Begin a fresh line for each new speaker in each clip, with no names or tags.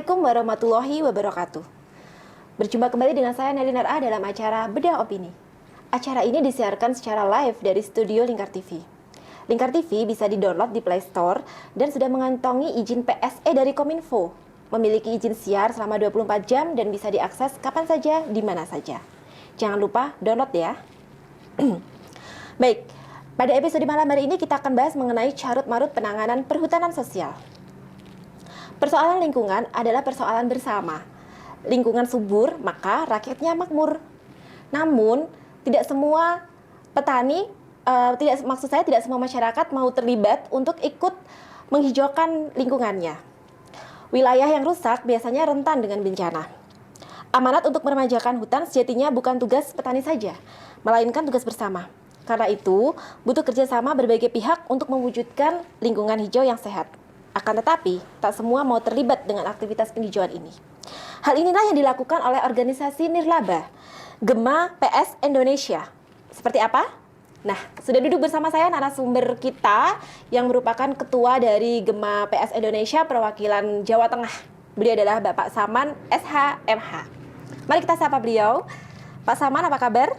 Assalamualaikum warahmatullahi wabarakatuh. Berjumpa kembali dengan saya Nelly Nara dalam acara Bedah Opini. Acara ini disiarkan secara live dari studio Lingkar TV. Lingkar TV bisa didownload di Play Store dan sudah mengantongi izin PSE dari Kominfo. Memiliki izin siar selama 24 jam dan bisa diakses kapan saja, di mana saja. Jangan lupa download ya. Baik, pada episode malam hari ini kita akan bahas mengenai carut-marut penanganan perhutanan sosial. Persoalan lingkungan adalah persoalan bersama. Lingkungan subur, maka rakyatnya makmur. Namun, tidak semua petani, maksud saya tidak semua masyarakat mau terlibat untuk ikut menghijaukan lingkungannya. Wilayah yang rusak biasanya rentan dengan bencana. Amanat untuk meremajakan hutan sejatinya bukan tugas petani saja, melainkan tugas bersama. Karena itu, butuh kerjasama berbagai pihak untuk mewujudkan lingkungan hijau yang sehat. Akan tetapi, tak semua mau terlibat dengan aktivitas penghijauan ini. Hal inilah yang dilakukan oleh organisasi Nirlaba, Gema PS Indonesia. Seperti apa? Nah, sudah duduk bersama saya narasumber kita yang merupakan ketua dari Gema PS Indonesia perwakilan Jawa Tengah. Beliau adalah Bapak Saman SHMH. Mari kita sapa beliau. Pak Saman, apa kabar?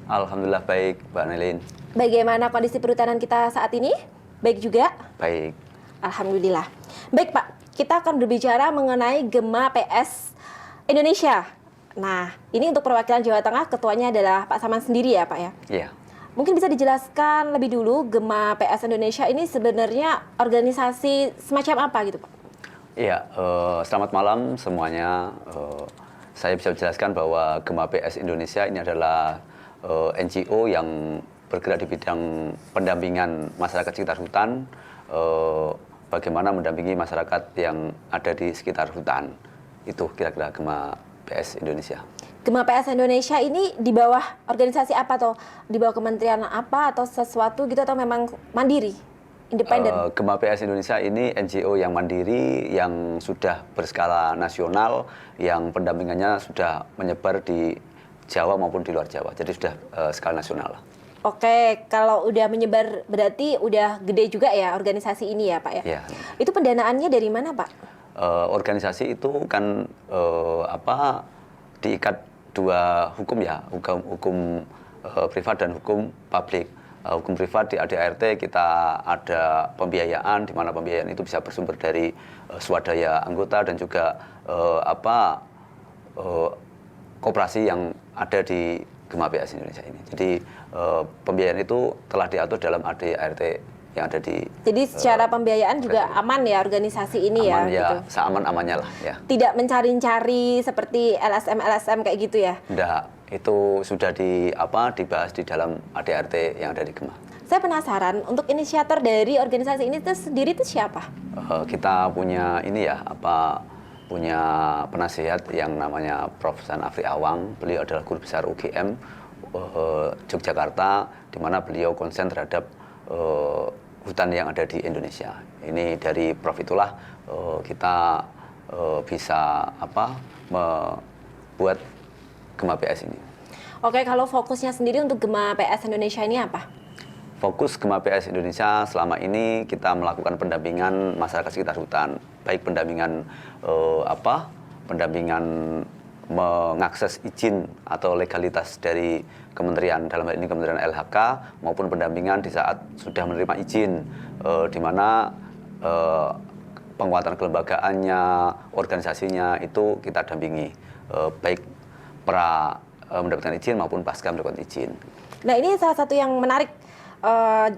Alhamdulillah baik, Mbak Nelin.
Bagaimana kondisi perhutanan kita saat ini? Baik juga?
Baik.
Alhamdulillah. Baik Pak, kita akan berbicara mengenai Gema PS Indonesia. Nah, ini untuk perwakilan Jawa Tengah, ketuanya adalah Pak Saman sendiri ya Pak ya?
Iya.
Mungkin bisa dijelaskan lebih dulu Gema PS Indonesia ini sebenarnya organisasi semacam apa gitu Pak?
Iya, selamat malam semuanya. Saya bisa menjelaskan bahwa Gema PS Indonesia ini adalah NGO yang bergerak di bidang pendampingan masyarakat sekitar hutan, bagaimana mendampingi masyarakat yang ada di sekitar hutan. Itu kira-kira Gema PS Indonesia.
Gema PS Indonesia ini di bawah organisasi apa atau di bawah kementerian apa atau sesuatu gitu atau memang mandiri, independen?
Gema PS Indonesia ini NGO yang mandiri, yang sudah berskala nasional, yang pendampingannya sudah menyebar di Jawa maupun di luar Jawa. Jadi sudah skala nasional.
Oke, kalau udah menyebar berarti udah gede juga ya organisasi ini ya Pak ya?
Ya.
Itu pendanaannya dari mana Pak?
Organisasi itu kan diikat dua hukum ya, hukum privat dan hukum publik. Hukum privat di ADART kita ada pembiayaan, di mana pembiayaan itu bisa bersumber dari swadaya anggota dan juga koperasi yang ada di Gema PS Indonesia ini. Jadi pembiayaan itu telah diatur dalam ADART yang ada di.
Jadi secara pembiayaan juga aman ya organisasi ini
aman,
ya?
Ya,
gitu.
seaman-amannya lah ya.
Tidak mencari-cari seperti LSM kayak gitu ya?
Tidak, itu sudah dibahas di dalam ADART yang ada di Gema.
Saya penasaran, untuk inisiator dari organisasi ini sendiri itu siapa?
Kita punya ini ya, punya penasihat yang namanya Prof. Sanafri Awang. Beliau adalah guru besar UGM Yogyakarta, di mana beliau konsen terhadap hutan yang ada di Indonesia. Ini dari Prof itulah kita bisa membuat Gema PS ini.
Oke, kalau fokusnya sendiri untuk Gema PS Indonesia ini apa?
Fokus Gema PS Indonesia selama ini kita melakukan pendampingan masyarakat sekitar hutan, baik pendampingan pendampingan mengakses izin atau legalitas dari kementerian, dalam hal ini Kementerian LHK, maupun pendampingan di saat sudah menerima izin, di mana penguatan kelembagaannya, organisasinya itu kita dampingi, baik mendapatkan izin maupun pasca mendapatkan izin. Nah,
ini salah satu yang menarik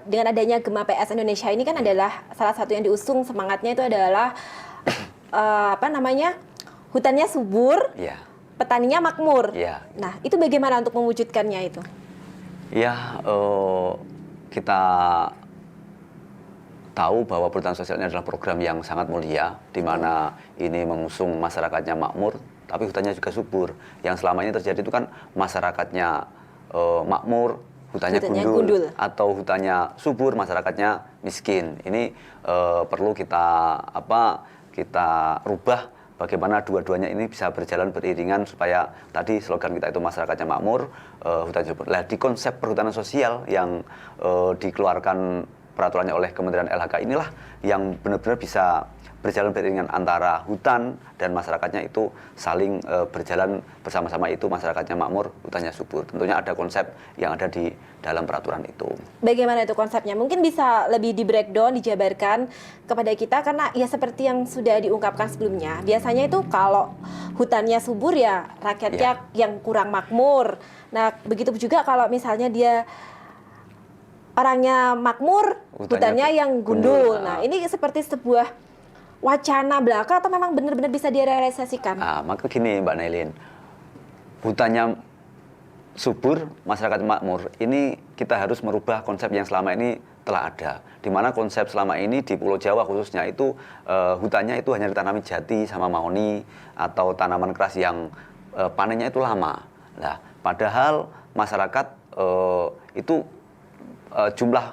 dengan adanya Gema PS Indonesia ini kan adalah salah satu yang diusung semangatnya itu adalah hutannya subur,
ya.
Petaninya makmur.
Ya.
Nah, itu bagaimana untuk mewujudkannya itu?
Ya, kita tahu bahwa perhutanan sosial ini adalah program yang sangat mulia, di mana ini mengusung masyarakatnya makmur, tapi hutannya juga subur. Yang selama ini terjadi itu kan masyarakatnya makmur, hutannya gundul, atau hutannya subur, masyarakatnya miskin. Ini perlu kita rubah. Bagaimana dua-duanya ini bisa berjalan beriringan supaya tadi slogan kita itu masyarakatnya makmur, hutan subur. Nah, di konsep perhutanan sosial yang dikeluarkan peraturannya oleh Kementerian LHK inilah yang benar-benar bisa berjalan beriringan antara hutan dan masyarakatnya itu saling berjalan bersama-sama, itu masyarakatnya makmur, hutannya subur. Tentunya ada konsep yang ada di dalam peraturan itu.
Bagaimana itu konsepnya? Mungkin bisa lebih di breakdown, dijabarkan kepada kita, karena ya seperti yang sudah diungkapkan sebelumnya. Biasanya itu kalau hutannya subur ya rakyatnya yang kurang makmur. Nah, begitu juga kalau misalnya dia orangnya makmur, hutannya yang gundul. Nah, ini seperti sebuah wacana belaka atau memang benar-benar bisa direalisasikan?
Maka gini Mbak Nailin, hutannya subur, masyarakat makmur, ini kita harus merubah konsep yang selama ini telah ada. Di mana konsep selama ini di Pulau Jawa khususnya itu hutannya itu hanya ditanami jati sama mahoni atau tanaman keras yang panennya itu lama. Nah, padahal masyarakat itu jumlah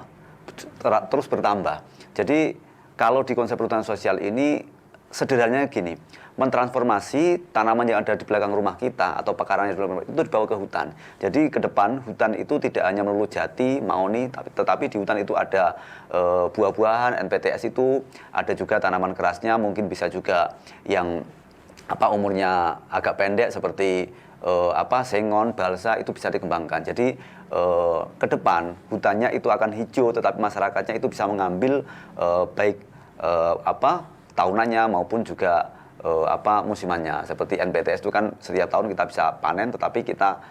terus bertambah. Jadi kalau di konsep perhutanan sosial ini sederhananya gini, mentransformasi tanaman yang ada di belakang rumah kita atau pekarangan di belakang rumah itu dibawa ke hutan. Jadi ke depan hutan itu tidak hanya melulu jati, mahoni, tetapi di hutan itu ada buah-buahan, NPTS itu, ada juga tanaman kerasnya, mungkin bisa juga yang umurnya agak pendek seperti sengon, balsa, itu bisa dikembangkan. Jadi ke depan hutannya itu akan hijau, tetapi masyarakatnya itu bisa mengambil baik tahunannya maupun juga musimannya. Seperti NPTS itu kan setiap tahun kita bisa panen, tetapi kita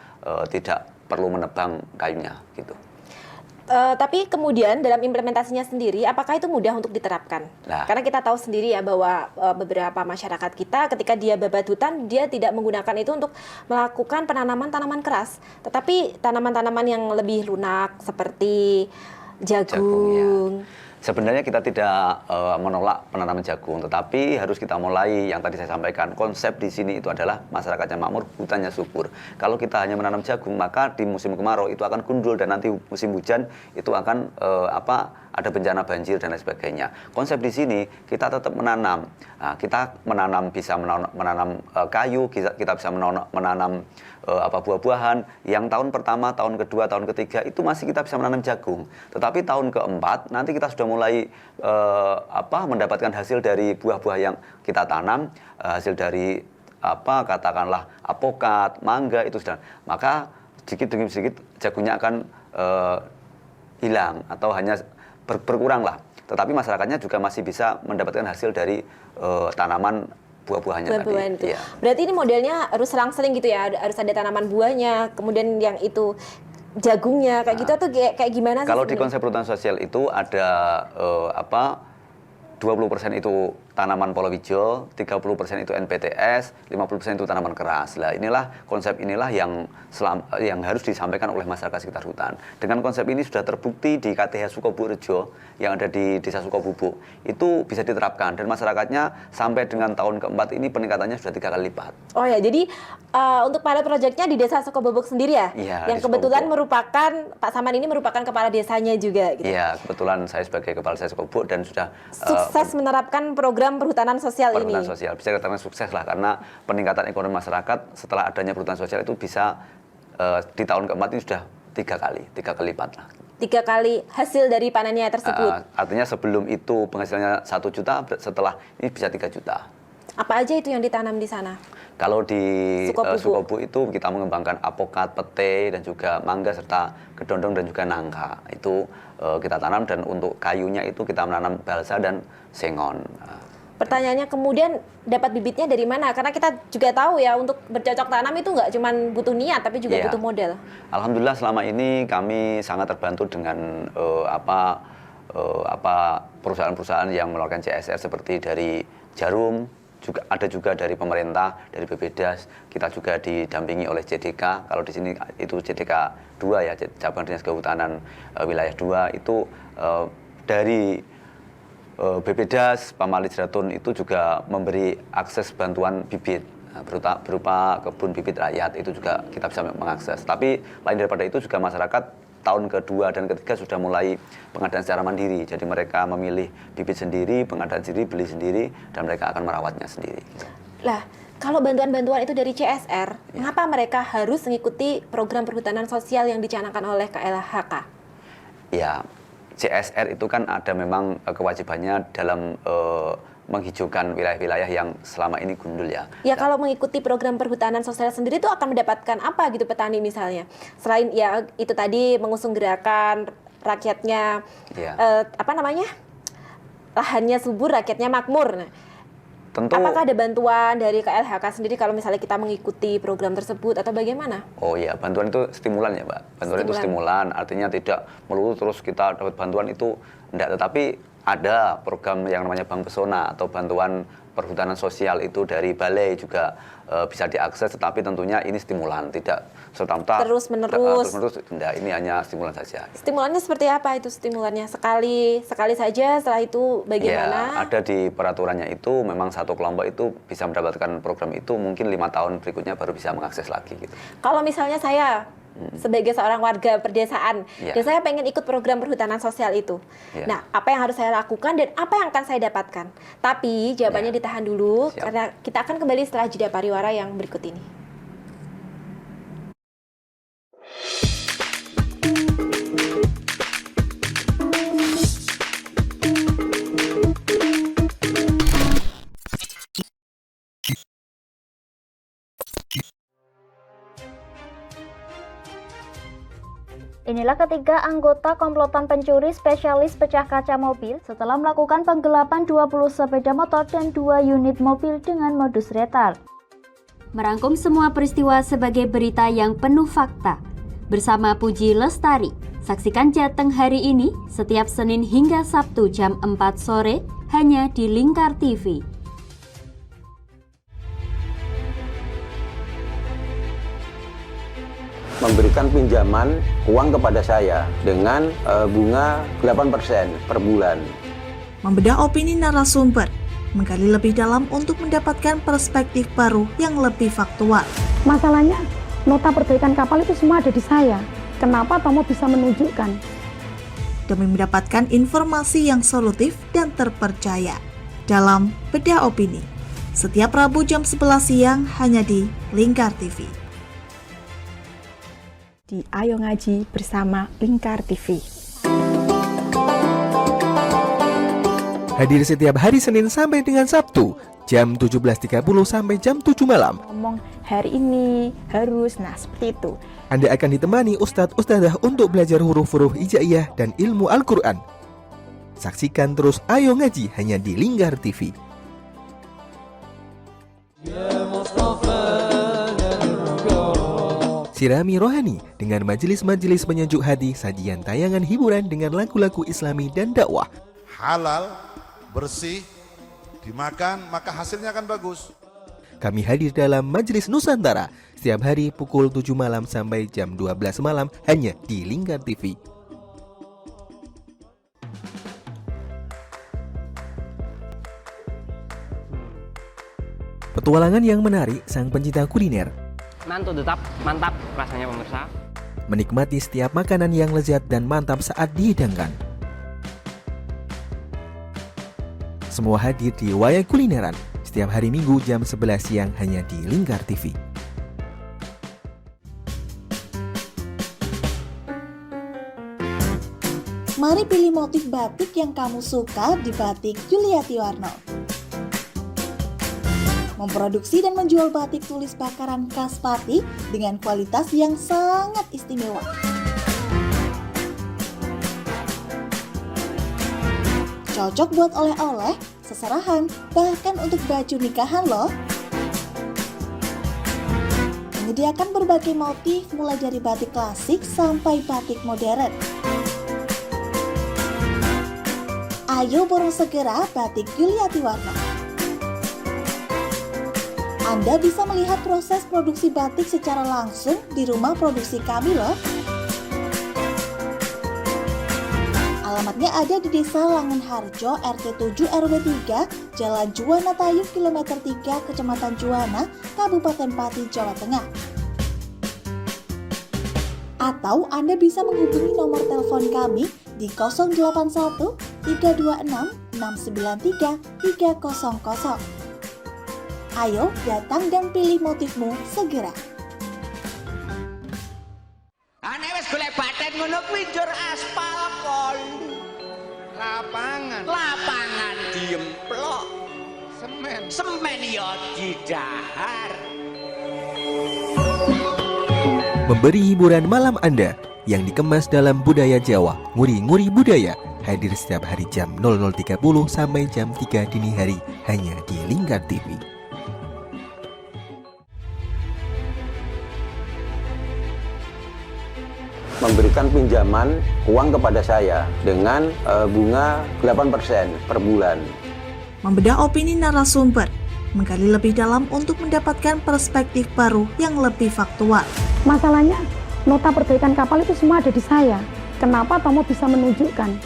tidak perlu menebang kayunya gitu.
Tapi kemudian dalam implementasinya sendiri, apakah itu mudah untuk diterapkan?
Nah.
Karena kita tahu sendiri ya bahwa beberapa masyarakat kita ketika dia babat hutan, dia tidak menggunakan itu untuk melakukan penanaman tanaman keras, tetapi tanaman-tanaman yang lebih lunak seperti jagung.
Ya. Sebenarnya kita tidak menolak penanaman jagung, tetapi harus kita mulai yang tadi saya sampaikan. Konsep di sini itu adalah masyarakatnya makmur, hutannya subur. Kalau kita hanya menanam jagung, maka di musim kemarau itu akan gundul dan nanti musim hujan itu akan ada bencana banjir dan lain sebagainya. Konsep di sini kita tetap menanam. Nah, kita menanam bisa menanam kayu, kita bisa menanam buah-buahan. Yang tahun pertama, tahun kedua, tahun ketiga itu masih kita bisa menanam jagung. Tetapi tahun keempat nanti kita sudah mulai mendapatkan hasil dari buah-buah yang kita tanam, hasil dari katakanlah apokat, mangga itu sudah. Maka sedikit demi sedikit jagungnya akan hilang atau hanya berkurang lah. Tetapi masyarakatnya juga masih bisa mendapatkan hasil dari tanaman buah-buahnya tadi.
Ya. Berarti ini modelnya harus selang-seling gitu ya, harus ada tanaman buahnya, kemudian yang itu jagungnya kayak gitu, atau kayak gimana sih?
Kalau di konsep perhutanan sosial itu ada 20% itu tanaman palawija, 30% itu NPTS, 50% itu tanaman keras. Nah, konsep inilah yang harus disampaikan oleh masyarakat sekitar hutan. Dengan konsep ini sudah terbukti di KTH Sukoburejo yang ada di Desa Sukobubuk. Itu bisa diterapkan dan masyarakatnya sampai dengan tahun keempat ini peningkatannya sudah 3 kali lipat.
Oh ya, jadi untuk pilot projectnya di Desa Sukobubuk sendiri ya?
Iya,
yang kebetulan merupakan, Pak Saman ini merupakan kepala desanya juga gitu?
Iya, kebetulan saya sebagai kepala desa Sukobubuk dan sudah
sukses menerapkan program perhutanan sosial ini.
Perhutanan sosial bisa dikatakan sukses lah, karena peningkatan ekonomi masyarakat setelah adanya perhutanan sosial itu bisa di tahun keempat ini sudah 3 kali lipat lah.
3 kali hasil dari panennya tersebut.
Artinya sebelum itu penghasilannya 1 juta, setelah ini bisa 3 juta.
Apa aja itu yang ditanam di sana?
Kalau di Sukobubuk itu kita mengembangkan apokat, pete, dan juga mangga serta kedondong dan juga nangka. Itu kita tanam, dan untuk kayunya itu kita menanam balsa dan sengon.
Pertanyaannya kemudian dapat bibitnya dari mana? Karena kita juga tahu ya, untuk bercocok tanam itu nggak cuma butuh niat tapi juga butuh modal.
Alhamdulillah selama ini kami sangat terbantu dengan perusahaan-perusahaan yang mengeluarkan CSR seperti dari Jarum, ada juga dari pemerintah, dari BPDAS. Kita juga didampingi oleh JDK. Kalau di sini itu JDK 2 ya, Cabang Dinas Kehutanan Wilayah 2 itu dari BPDAS, Pamali Jratun itu juga memberi akses bantuan bibit berupa kebun bibit rakyat, itu juga kita bisa mengakses. Tapi lain daripada itu juga masyarakat tahun kedua dan ketiga sudah mulai pengadaan secara mandiri. Jadi mereka memilih bibit sendiri, pengadaan sendiri, beli sendiri, dan mereka akan merawatnya sendiri.
Lah, kalau bantuan-bantuan itu dari CSR, mengapa mereka harus mengikuti program perhutanan sosial yang dicanangkan oleh KLHK?
Ya, CSR itu kan ada memang kewajibannya dalam menghijaukan wilayah-wilayah yang selama ini gundul ya.
Ya, kalau mengikuti program perhutanan sosial sendiri itu akan mendapatkan apa gitu petani misalnya? Selain ya itu tadi mengusung gerakan rakyatnya lahannya subur, rakyatnya makmur. Nah,
tentu.
Apakah ada bantuan dari KLHK sendiri kalau misalnya kita mengikuti program tersebut atau bagaimana?
Oh iya, bantuan itu stimulan ya, Mbak. Bantuan itu stimulan, artinya tidak melulu terus kita dapat bantuan itu enggak, tetapi ada program yang namanya Bank Pesona atau bantuan perhutanan sosial itu dari balai juga bisa diakses, tetapi tentunya ini stimulan, tidak serta-merta
terus-menerus.
Enggak, ini hanya stimulan saja.
Stimulannya seperti apa itu stimulannya? Sekali saja, setelah itu bagaimana?
Ya, ada di peraturannya itu memang satu kelompok itu bisa mendapatkan program itu mungkin 5 tahun berikutnya baru bisa mengakses lagi gitu.
Kalau misalnya saya sebagai seorang warga perdesaan dan saya pengen ikut program perhutanan sosial itu. Nah, apa yang harus saya lakukan dan apa yang akan saya dapatkan? Tapi jawabannya ditahan dulu karena kita akan kembali setelah jeda pariwara yang berikut ini.
Inilah ketiga anggota komplotan pencuri spesialis pecah kaca mobil setelah melakukan penggelapan 20 sepeda motor dan 2 unit mobil dengan modus retal.
Merangkum semua peristiwa sebagai berita yang penuh fakta. Bersama Puji Lestari, saksikan Jateng hari ini setiap Senin hingga Sabtu jam 4 sore hanya di Lingkar TV.
Memberikan pinjaman uang kepada saya dengan bunga 8% per bulan.
Membedah opini narasumber, menggali lebih dalam untuk mendapatkan perspektif baru yang lebih faktual.
Masalahnya, nota perbaikan kapal itu semua ada di saya. Kenapa Tomo bisa menunjukkan?
Demi mendapatkan informasi yang solutif dan terpercaya. Dalam Bedah Opini, setiap Rabu jam 11 siang hanya di Lingkar TV.
Di Ayo Ngaji bersama Lingkar TV.
Hadir setiap hari Senin sampai dengan Sabtu, jam 17.30 sampai jam 7 malam.
Ngomong hari ini harus, nah seperti itu.
Anda akan ditemani Ustadz-Ustadzah untuk belajar huruf-huruf hijaiyah dan ilmu Al-Quran. Saksikan terus Ayo Ngaji hanya di Lingkar TV. Sirami rohani dengan majelis-majelis penyejuk hati, sajian tayangan hiburan dengan lagu-lagu Islami dan dakwah.
Halal, bersih, dimakan maka hasilnya akan bagus.
Kami hadir dalam Majelis Nusantara setiap hari pukul 7 malam sampai jam 12 malam hanya di Lingkar TV. Petualangan yang menarik sang pencinta kuliner.
Mantul tetap mantap rasanya pemirsa.
Menikmati setiap makanan yang lezat dan mantap saat dihidangkan. Semua hadir di Wayang Kulineran setiap hari Minggu jam 11 siang hanya di Lingkar TV.
Mari pilih motif batik yang kamu suka di Batik Yuliati Warno. Memproduksi dan menjual batik tulis bakaran khas Pati dengan kualitas yang sangat istimewa. Cocok buat oleh-oleh, seserahan, bahkan untuk baju nikahan loh. Menyediakan berbagai motif mulai dari batik klasik sampai batik modern. Ayo borong segera Batik Yuliati Warno. Anda bisa melihat proses produksi batik secara langsung di rumah produksi kami loh. Alamatnya ada di Desa Langenharjo, RT 7 RW 3, Jalan Juwana Tayu, Kilometer 3, Kecamatan Juwana, Kabupaten Pati, Jawa Tengah. Atau Anda bisa menghubungi nomor telepon kami di 081 326 693 300. Ayo datang dan pilih motifmu segera.
Ane wis golek batet ngono kuwi njur aspal kon. Lapangan diemplok. semen yo didahar.
Memberi hiburan malam Anda yang dikemas dalam budaya Jawa, nguri-nguri budaya, hadir setiap hari jam 00.30 sampai jam 3 dini hari hanya di Lingkar TV.
Memberikan pinjaman uang kepada saya dengan bunga 8% per bulan.
Membedah opini narasumber, menggali lebih dalam untuk mendapatkan perspektif baru yang lebih faktual.
Masalahnya, nota perbaikan kapal itu semua ada di saya. Kenapa Tomo bisa menunjukkan?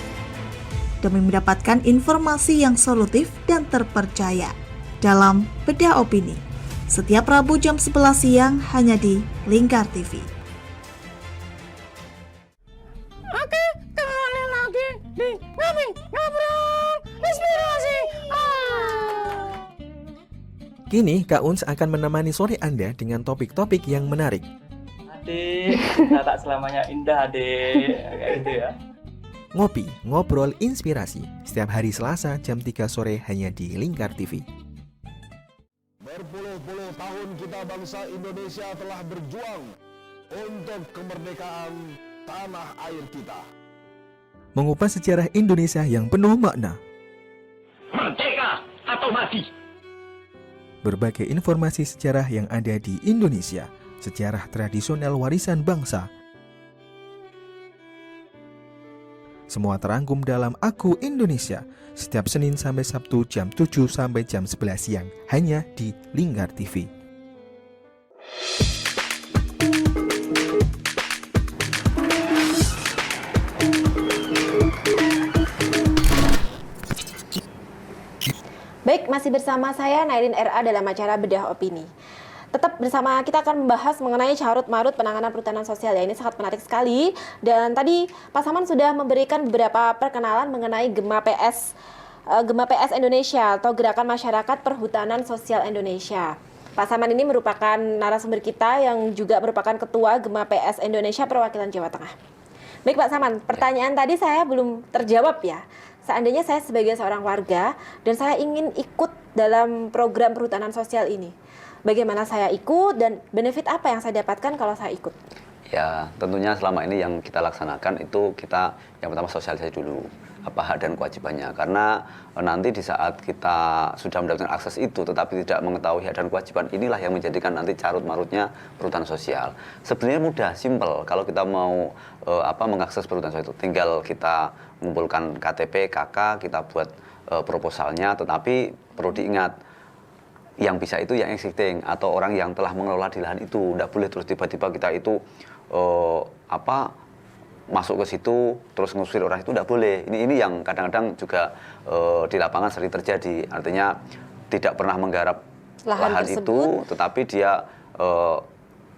Demi mendapatkan informasi yang solutif dan terpercaya. Dalam Bedah Opini, setiap Rabu jam 11 siang hanya di Lingkar TV.
Oke, kembali lagi di Ngobrol Inspirasi.
Kini Kak Uns akan menemani sore Anda dengan topik-topik yang menarik.
Adik, kita tak selamanya indah, adik. Kayak gitu ya.
Ngopi, ngobrol inspirasi setiap hari Selasa jam 3 sore hanya di Lingkar TV.
Berpuluh-puluh tahun kita bangsa Indonesia telah berjuang untuk kemerdekaan tanah air kita.
Mengupas sejarah Indonesia yang penuh makna.
Merdeka atau mati.
Berbagai informasi sejarah yang ada di Indonesia, sejarah tradisional warisan bangsa. Semua terangkum dalam Aku Indonesia, setiap Senin sampai Sabtu jam 7 sampai jam 11 siang, hanya di Lingkar TV.
Baik, masih bersama saya Nairin RA dalam acara Bedah Opini. Tetap bersama kita akan membahas mengenai carut marut penanganan perhutanan sosial ya. Ini sangat menarik sekali. Dan tadi Pak Saman sudah memberikan beberapa perkenalan mengenai GEMA PS Indonesia atau Gerakan Masyarakat Perhutanan Sosial Indonesia. Pak Saman ini merupakan narasumber kita yang juga merupakan Ketua GEMA PS Indonesia Perwakilan Jawa Tengah. Baik Pak Saman, pertanyaan tadi saya belum terjawab ya. Seandainya saya sebagai seorang warga dan saya ingin ikut dalam program perhutanan sosial ini, bagaimana saya ikut dan benefit apa yang saya dapatkan kalau saya ikut?
Ya, tentunya selama ini yang kita laksanakan itu kita yang pertama sosialisasi dulu apa hak dan kewajibannya, karena nanti di saat kita sudah mendapatkan akses itu tetapi tidak mengetahui hak dan kewajiban, inilah yang menjadikan nanti carut marutnya perhutanan sosial. Sebenarnya mudah, simple. Kalau kita mau mengakses perhutanan sosial itu tinggal kita mengumpulkan KTP, KK, kita buat proposalnya, tetapi perlu diingat yang bisa itu yang existing atau orang yang telah mengelola di lahan itu. Tidak boleh terus tiba-tiba kita itu masuk ke situ terus ngusir orang itu, tidak boleh. Ini yang kadang-kadang juga di lapangan sering terjadi. Artinya tidak pernah menggarap lahan itu, tetapi dia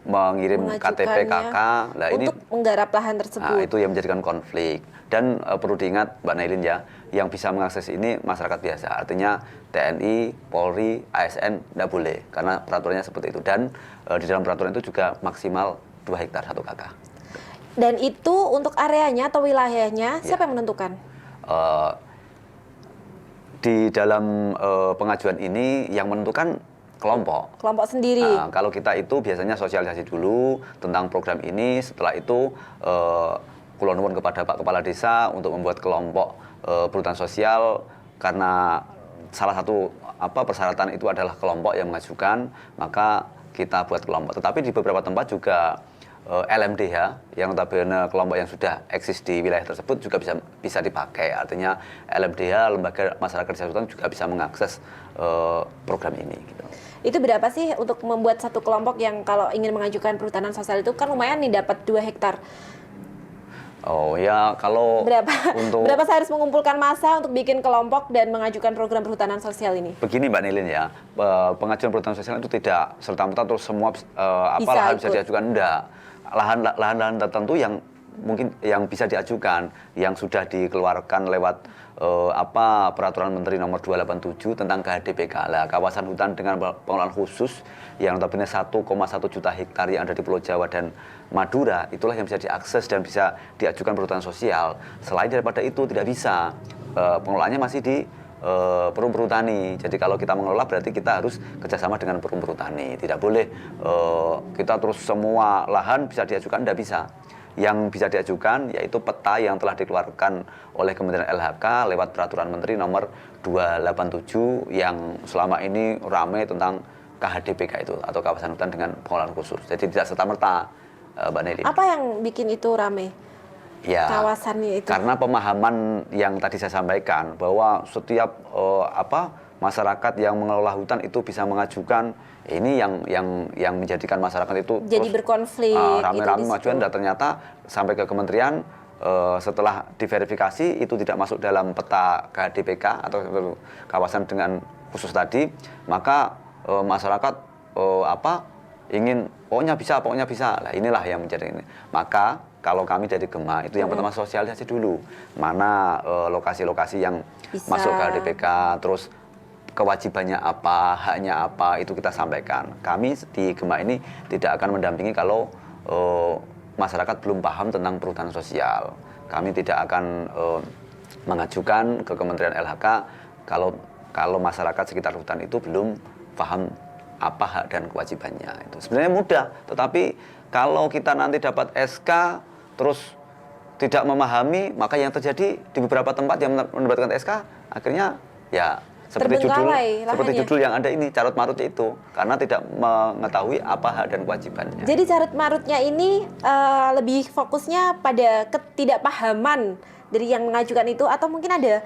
mengirim KTP KK. Nah,
untuk menggarap lahan tersebut.
Nah, itu yang menjadikan konflik. Dan perlu diingat Mbak Nailin ya, yang bisa mengakses ini masyarakat biasa. Artinya TNI, Polri, ASN tidak boleh karena peraturannya seperti itu. Dan di dalam peraturan itu juga maksimal 2 hektar 1 KK.
Dan itu untuk areanya atau wilayahnya siapa yang menentukan?
Di dalam pengajuan ini yang menentukan kelompok
sendiri.
Kalau kita itu biasanya sosialisasi dulu tentang program ini, setelah itu kula nuwun kepada Pak Kepala Desa untuk membuat kelompok perhutanan sosial, karena salah satu persyaratan itu adalah kelompok yang mengajukan, maka kita buat kelompok. Tetapi di beberapa tempat juga LMDH yang notabene kelompok yang sudah eksis di wilayah tersebut juga bisa dipakai. Artinya LMDH, Lembaga Masyarakat Desa Hutan, juga bisa mengakses program ini gitu.
Itu berapa sih untuk membuat satu kelompok yang kalau ingin mengajukan perhutanan sosial itu kan lumayan nih, dapat 2 hektar.
Oh ya, kalau
berapa saya harus mengumpulkan massa untuk bikin kelompok dan mengajukan program perhutanan sosial ini?
Begini Mbak Nilin ya, pengajuan perhutanan sosial itu tidak serta-merta terus semua lahan bisa diajukan, enggak. Lahan-lahan tertentu yang mungkin yang bisa diajukan, yang sudah dikeluarkan lewat peraturan Menteri nomor 287 tentang KHDPK. Lah, kawasan hutan dengan pengelolaan khusus yang notabene 1,1 juta hektar yang ada di Pulau Jawa dan Madura, itulah yang bisa diakses dan bisa diajukan perhutanan sosial. Selain daripada itu tidak bisa, pengelolaannya masih di perum-perutani. Jadi kalau kita mengelola berarti kita harus kerjasama dengan perum-perutani. Tidak boleh kita terus semua lahan bisa diajukan, tidak bisa. Yang bisa diajukan yaitu peta yang telah dikeluarkan oleh Kementerian LHK lewat Peraturan Menteri nomor 287 yang selama ini ramai tentang KHDPK itu atau kawasan hutan dengan pengelolaan khusus. Jadi tidak serta-merta, Mbak Nelly.
Apa yang bikin itu rame?
Ya,
kawasannya itu.
Karena pemahaman yang tadi saya sampaikan bahwa setiap masyarakat yang mengelola hutan itu bisa mengajukan ini yang menjadikan masyarakat itu
jadi
terus
berkonflik
rame-rame mengajukan dan ternyata sampai ke kementerian setelah diverifikasi itu tidak masuk dalam peta KHDPK atau kawasan dengan khusus tadi, maka masyarakat ingin pokoknya bisa. Nah, inilah yang menjadi ini. Maka kalau kami dari Gema itu yang pertama sosialisasi dulu mana lokasi-lokasi yang masuk KHDPK, terus kewajibannya apa, haknya apa, itu kita sampaikan. Kami di Gema ini tidak akan mendampingi kalau masyarakat belum paham tentang perhutanan sosial. Kami tidak akan mengajukan ke Kementerian LHK kalau masyarakat sekitar hutan itu belum paham apa hak dan kewajibannya. Itu sebenarnya mudah, tetapi kalau kita nanti dapat SK terus tidak memahami, maka yang terjadi di beberapa tempat yang mendapatkan SK akhirnya ya seperti judul yang ada ini, carut marutnya itu, karena tidak mengetahui apa hak dan kewajibannya.
Jadi carut marutnya ini lebih fokusnya pada ketidakpahaman dari yang mengajukan itu, atau mungkin ada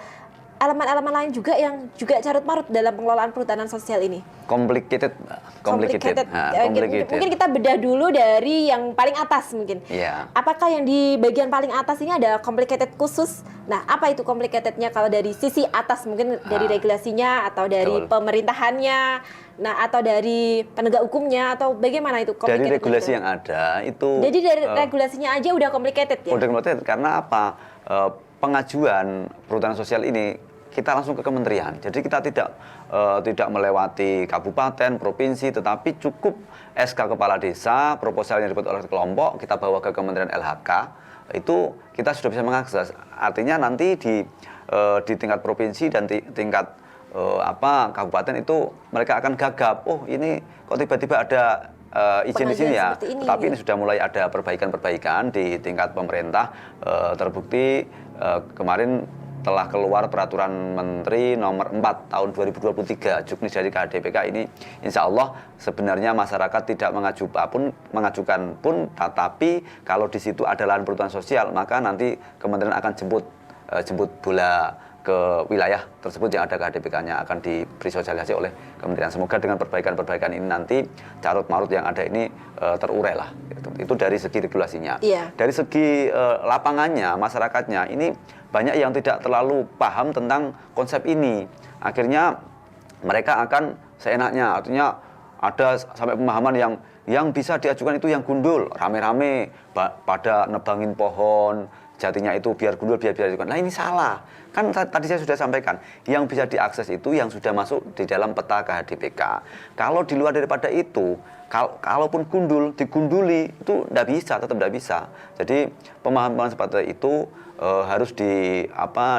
elemen-elemen lain juga yang juga carut marut dalam pengelolaan perhutanan sosial ini?
Complicated.
Mungkin kita bedah dulu dari yang paling atas mungkin.
Yeah.
Apakah yang di bagian paling atas ini ada complicated khusus? Nah, apa itu complicatednya kalau dari sisi atas, mungkin dari regulasinya atau dari pemerintahannya, nah atau dari penegak hukumnya, atau bagaimana itu complicated?
Dari regulasi yang ada itu.
Jadi dari regulasinya aja udah complicated ya?
Udah complicated karena apa? Pengajuan perhutanan sosial ini kita langsung ke kementerian. Jadi kita tidak melewati kabupaten, provinsi, tetapi cukup SK kepala desa, proposal yang dibuat oleh kelompok, kita bawa ke Kementerian LHK, itu kita sudah bisa mengakses. Artinya nanti di tingkat provinsi dan tingkat kabupaten itu mereka akan gagap. Oh, ini kok tiba-tiba ada izin di sini ya. Tapi ini sudah mulai ada perbaikan-perbaikan di tingkat pemerintah. Terbukti kemarin telah keluar Peraturan Menteri nomor 4 tahun 2023 juknis dari KHDPK ini, insya Allah sebenarnya masyarakat tidak mengajukan pun, tetapi kalau di situ ada lahan perhutanan sosial, maka nanti kementerian akan jemput bola ke wilayah tersebut yang ada KHDPK-nya, akan diberi sosialisasi oleh kementerian. Semoga dengan perbaikan-perbaikan ini nanti carut marut yang ada ini terurai lah. Itu dari segi regulasinya.
Yeah.
Dari segi lapangannya, masyarakatnya ini banyak yang tidak terlalu paham tentang konsep ini. Akhirnya mereka akan seenaknya, artinya ada sampai pemahaman yang bisa diajukan itu yang gundul, rame-rame pada nebangin pohon, jatinya itu biar gundul, biar diajukan. Nah ini salah. Kan tadi saya sudah sampaikan, yang bisa diakses itu yang sudah masuk di dalam peta KHDPK. Kalau di luar daripada itu, kalaupun digunduli, itu tetap tidak bisa. Jadi pemahaman seperti itu harus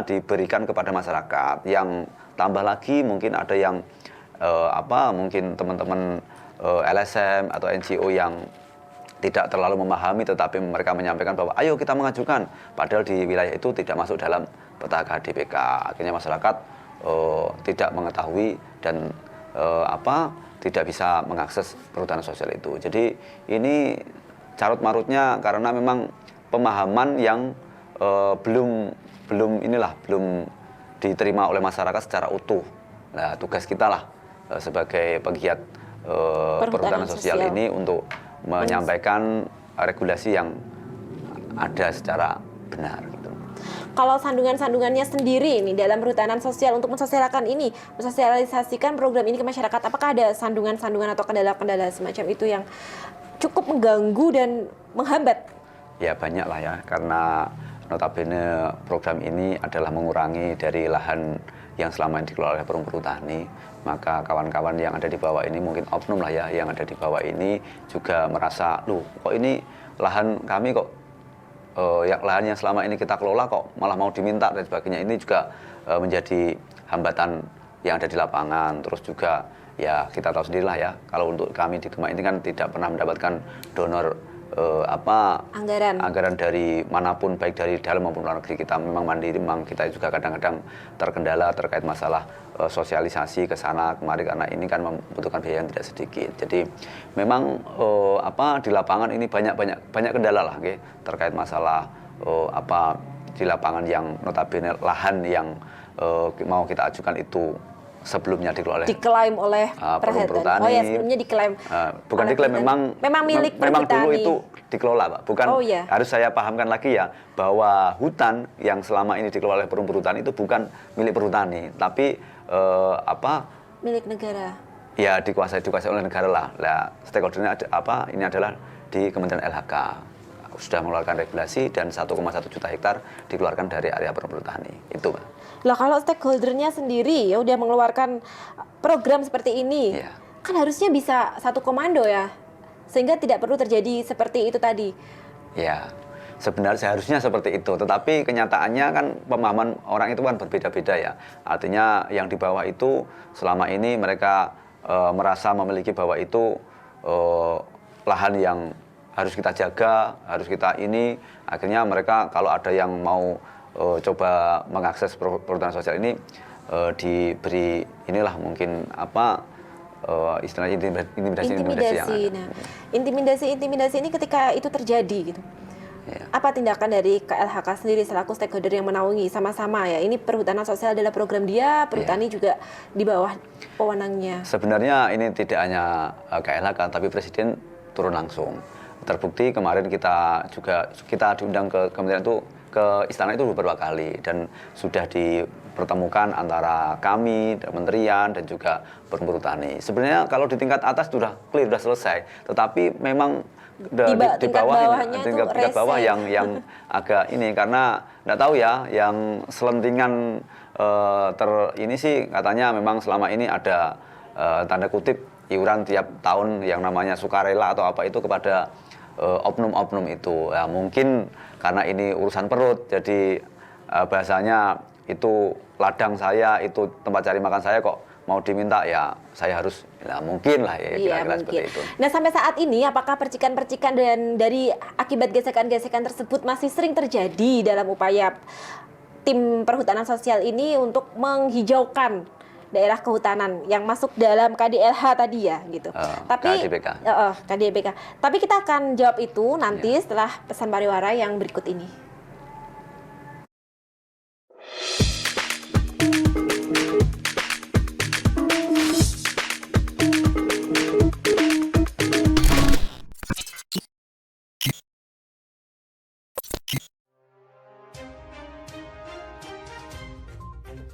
diberikan kepada masyarakat. Yang tambah lagi mungkin ada yang mungkin teman-teman LSM atau NGO yang tidak terlalu memahami, tetapi mereka menyampaikan bahwa ayo kita mengajukan, padahal di wilayah itu tidak masuk dalam peta KHDPK. Akhirnya masyarakat tidak mengetahui dan tidak bisa mengakses perhutanan sosial itu. Jadi ini carut marutnya karena memang pemahaman yang belum diterima oleh masyarakat secara utuh. Nah, tugas kita lah sebagai pegiat perhutanan sosial ini untuk menyampaikan regulasi yang ada secara benar. Gitu.
Kalau sandungan-sandungannya sendiri ini dalam perhutanan sosial untuk mensosialisasikan program ini ke masyarakat, apakah ada sandungan-sandungan atau kendala-kendala semacam itu yang cukup mengganggu dan menghambat?
Ya banyak lah ya, karena notabene program ini adalah mengurangi dari lahan yang selama ini dikelola oleh perhutani. Maka kawan-kawan yang ada di bawah ini, mungkin oknum lah ya, yang ada di bawah ini juga merasa, kok ini lahan kami kok, lahan yang selama ini kita kelola kok malah mau diminta dan sebagainya. Ini juga menjadi hambatan yang ada di lapangan. Terus juga ya kita tahu sendirilah ya, kalau untuk kami di Gema ini kan tidak pernah mendapatkan donor anggaran dari manapun, baik dari dalam maupun luar negeri. Kita memang mandiri, memang kita juga kadang-kadang terkendala terkait masalah sosialisasi ke sana kemari, karena ini kan membutuhkan biaya yang tidak sedikit. Jadi memang di lapangan ini banyak kendala lah, okay, terkait masalah di lapangan yang notabene lahan yang mau kita ajukan itu sebelumnya diklaim oleh
perhutani. Oh ya, sebelumnya diklaim.
Bukan diklaim,
memang milik
memang dulu
perhutani.
itu dikelola, Pak. Bukan. Harus saya pahamkan lagi ya, bahwa hutan yang selama ini dikelola oleh perhutani itu bukan milik perhutani, tapi
milik negara.
Ya dikuasai oleh negara lah. Nah, stakeholdernya ini adalah di Kementerian LHK. Sudah mengeluarkan regulasi dan 1,1 juta hektar dikeluarkan dari area perhutani. Itu, Pak.
Lah kalau stakeholdernya sendiri ya udah mengeluarkan program seperti ini, kan harusnya bisa satu komando ya, sehingga tidak perlu terjadi seperti itu tadi.
Ya, sebenarnya seharusnya seperti itu, tetapi kenyataannya kan pemahaman orang itu kan berbeda-beda ya. Artinya yang di bawah itu selama ini mereka merasa memiliki bahwa itu lahan yang harus kita jaga, harus kita ini. Akhirnya mereka kalau ada yang mau coba mengakses perhutanan sosial ini diberi inilah mungkin istilahnya intimidasi yang ada.
Nah, intimidasi ini ketika itu terjadi gitu. Apa tindakan dari KLHK sendiri selaku stakeholder yang menaungi sama-sama ya? Ini perhutanan sosial adalah program dia, perhutani juga di bawah wewenangnya.
Sebenarnya ini tidak hanya KLHK, tapi Presiden turun langsung. Terbukti kemarin kita diundang ke Kementerian itu, ke istana itu beberapa kali, dan sudah dipertemukan antara kami, Kementerian dan juga perhutani. Sebenarnya kalau di tingkat atas sudah clear, sudah selesai, tetapi memang di tingkat bawah yang agak ini, karena nggak tahu ya, yang selentingan ini sih katanya memang selama ini ada tanda kutip iuran tiap tahun yang namanya sukarela atau apa itu kepada oknum-oknum itu. Ya, mungkin karena ini urusan perut, jadi bahasanya itu ladang saya, itu tempat cari makan saya, kok mau diminta ya saya harus, mungkin lah ya, kira-kira seperti itu.
Nah, sampai saat ini apakah percikan-percikan dan dari akibat gesekan-gesekan tersebut masih sering terjadi dalam upaya tim perhutanan sosial ini untuk menghijaukan daerah kehutanan yang masuk dalam KDLH tadi ya gitu. Tapi KDBK. Tapi kita akan jawab itu nanti setelah pesan pariwara yang berikut ini.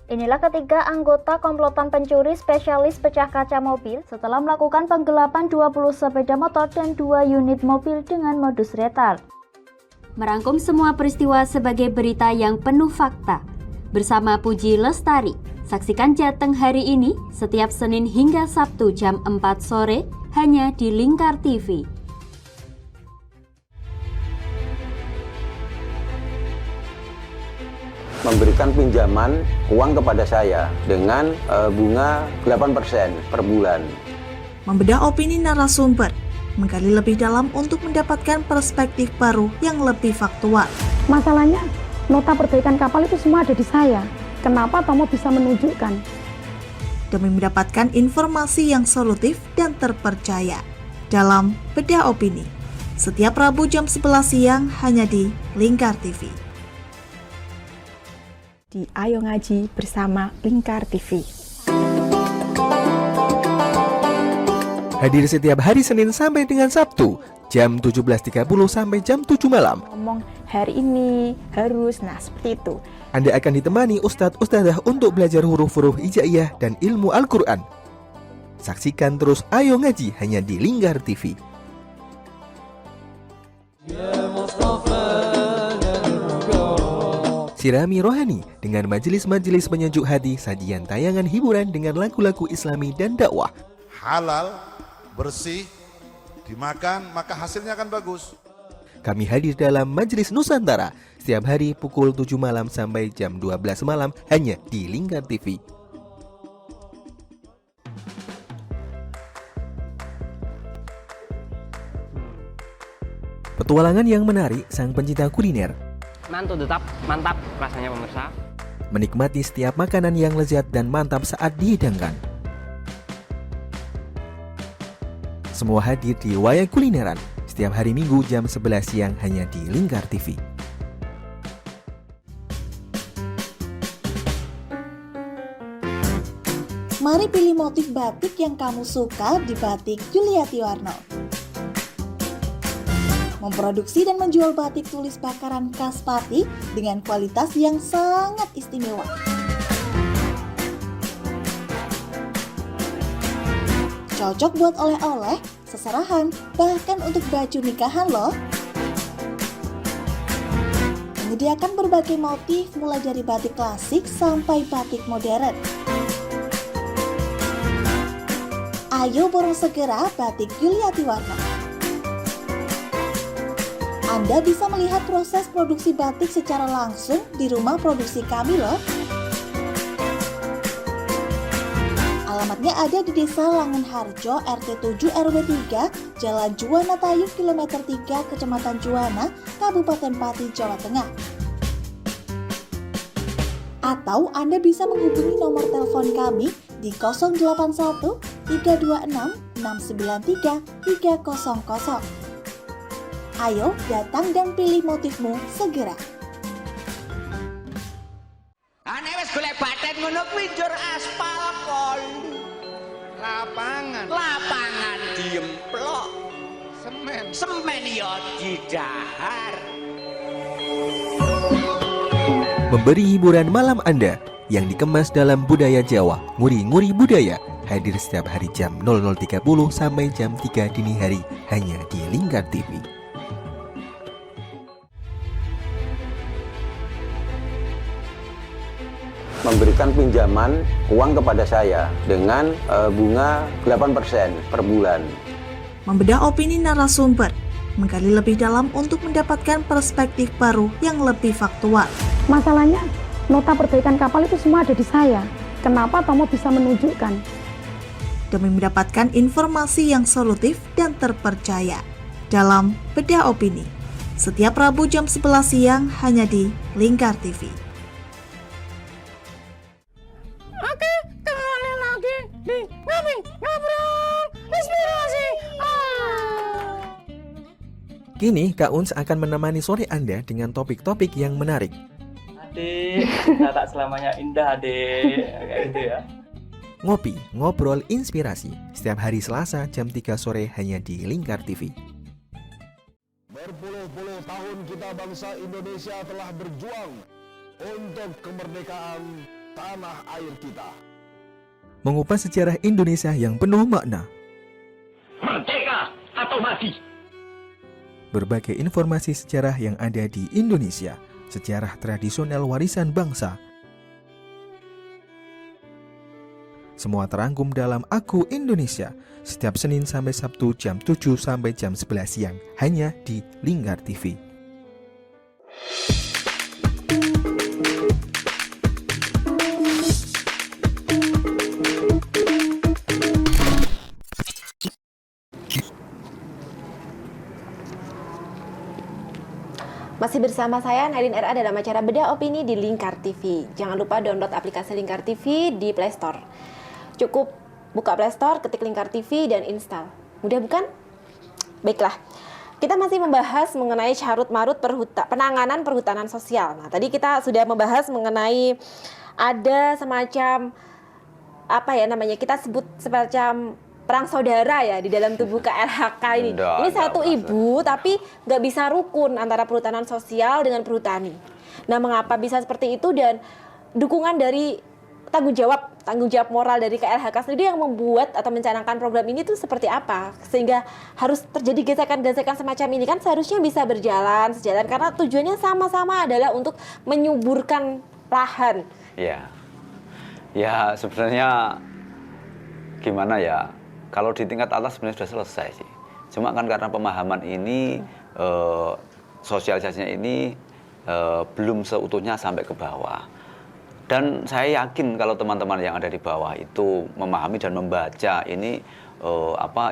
Inilah ketiga anggota komplotan pencuri spesialis pecah kaca mobil setelah melakukan penggelapan 20 sepeda motor dan 2 unit mobil dengan modus retard.
Merangkum semua peristiwa sebagai berita yang penuh fakta. Bersama Puji Lestari, saksikan Jateng hari ini setiap Senin hingga Sabtu jam 4 sore hanya di Lingkar TV.
Memberikan pinjaman uang kepada saya dengan bunga 8% per bulan.
Membedah opini narasumber, menggali lebih dalam untuk mendapatkan perspektif baru yang lebih faktual.
Masalahnya, nota perbaikan kapal itu semua ada di saya. Kenapa Tomo bisa menunjukkan?
Demi mendapatkan informasi yang solutif dan terpercaya. Dalam Bedah Opini, setiap Rabu jam 11 siang hanya di Lingkar TV.
Di Ayo Ngaji bersama Lingkar TV.
Hadir setiap hari Senin sampai dengan Sabtu, jam 17.30 sampai jam 7 malam.
Ngomong hari ini harus, seperti itu.
Anda akan ditemani Ustadz-Ustadzah untuk belajar huruf-huruf hijaiyah dan ilmu Al-Quran. Saksikan terus Ayo Ngaji hanya di Lingkar TV. Sirami rohani dengan majelis-majelis penyejuk hati, sajian tayangan hiburan dengan lagu-lagu Islami dan dakwah.
Halal, bersih, dimakan maka hasilnya akan bagus.
Kami hadir dalam Majelis Nusantara setiap hari pukul 7 malam sampai jam 12 malam hanya di Lingkar TV. Petualangan yang menarik sang pencinta kuliner.
Mantu tetap mantap rasanya pemirsa.
Menikmati setiap makanan yang lezat dan mantap saat dihidangkan. Semua hadir di Wayang Kulineran setiap hari Minggu jam 11 siang hanya di Lingkar TV.
Mari pilih motif batik yang kamu suka di Batik Yuliati Warno. Memproduksi dan menjual batik tulis bakaran khas Pati dengan kualitas yang sangat istimewa. Cocok buat oleh-oleh, seserahan, bahkan untuk baju nikahan loh. Menyediakan berbagai motif mulai dari batik klasik sampai batik modern. Ayo borong segera Batik Yuliati Warno. Anda bisa melihat proses produksi batik secara langsung di rumah produksi kami loh. Alamatnya ada di Desa Langenharjo, RT 7 RW 3, Jalan Juwana Tayub, Kilometer 3, Kecamatan Juwana, Kabupaten Pati, Jawa Tengah. Atau Anda bisa menghubungi nomor telepon kami di 081 326 693 300. Ayo datang dan pilih motifmu segera.
Ane wis golek baten ngono kuwi njur aspal kon. Lapangan diemplok. Semen ya didahar.
Memberi hiburan malam Anda yang dikemas dalam budaya Jawa. Nguri-nguri budaya hadir setiap hari jam 00.30 sampai jam 3 dini hari hanya di Lingkar TV.
Memberikan pinjaman uang kepada saya dengan bunga 8% per bulan.
Membedah opini narasumber, menggali lebih dalam untuk mendapatkan perspektif baru yang lebih faktual.
Masalahnya, nota perbaikan kapal itu semua ada di saya. Kenapa Tomo bisa menunjukkan?
Demi mendapatkan informasi yang solutif dan terpercaya dalam Bedah Opini. Setiap Rabu jam 11 siang hanya di Lingkar TV.
Oke, kembali lagi di Ngobrol Inspirasi.
Kini Kak Uns akan menemani sore Anda dengan topik-topik yang menarik.
Adik, kita tak selamanya indah, adik. Kayak gitu ya.
Ngopi, ngobrol inspirasi setiap hari Selasa jam 3 sore hanya di Lingkar TV.
Berpuluh-puluh tahun kita bangsa Indonesia telah berjuang untuk kemerdekaan tanah air kita.
Mengupas sejarah Indonesia yang penuh makna.
Merdeka atau mati.
Berbagai informasi sejarah yang ada di Indonesia, sejarah tradisional warisan bangsa. Semua terangkum dalam Aku Indonesia setiap Senin sampai Sabtu jam 7 sampai jam 11 siang hanya di Lingkar TV.
Masih bersama saya Nadine RA dalam acara Bedah Opini di Lingkar TV. Jangan lupa download aplikasi Lingkar TV di Play Store. Cukup buka Play Store, ketik Lingkar TV dan install. Mudah bukan? Baiklah, kita masih membahas mengenai carut marut penanganan perhutanan sosial. Nah, tadi kita sudah membahas mengenai ada semacam kita sebut semacam perang saudara ya di dalam tubuh KLHK ini. Ini satu ibu tapi nggak bisa rukun antara perhutanan sosial dengan perhutani. Nah, mengapa bisa seperti itu dan dukungan dari tanggung jawab moral dari KLHK sendiri yang membuat atau mencanangkan program ini tuh seperti apa sehingga harus terjadi gesekan-gesekan semacam ini? Kan seharusnya bisa sejalan karena tujuannya sama-sama adalah untuk menyuburkan lahan.
Ya sebenarnya gimana ya, kalau di tingkat atas sebenarnya sudah selesai sih. Cuma kan karena pemahaman ini, sosialisasinya ini belum seutuhnya sampai ke bawah. Dan saya yakin kalau teman-teman yang ada di bawah itu memahami dan membaca ini,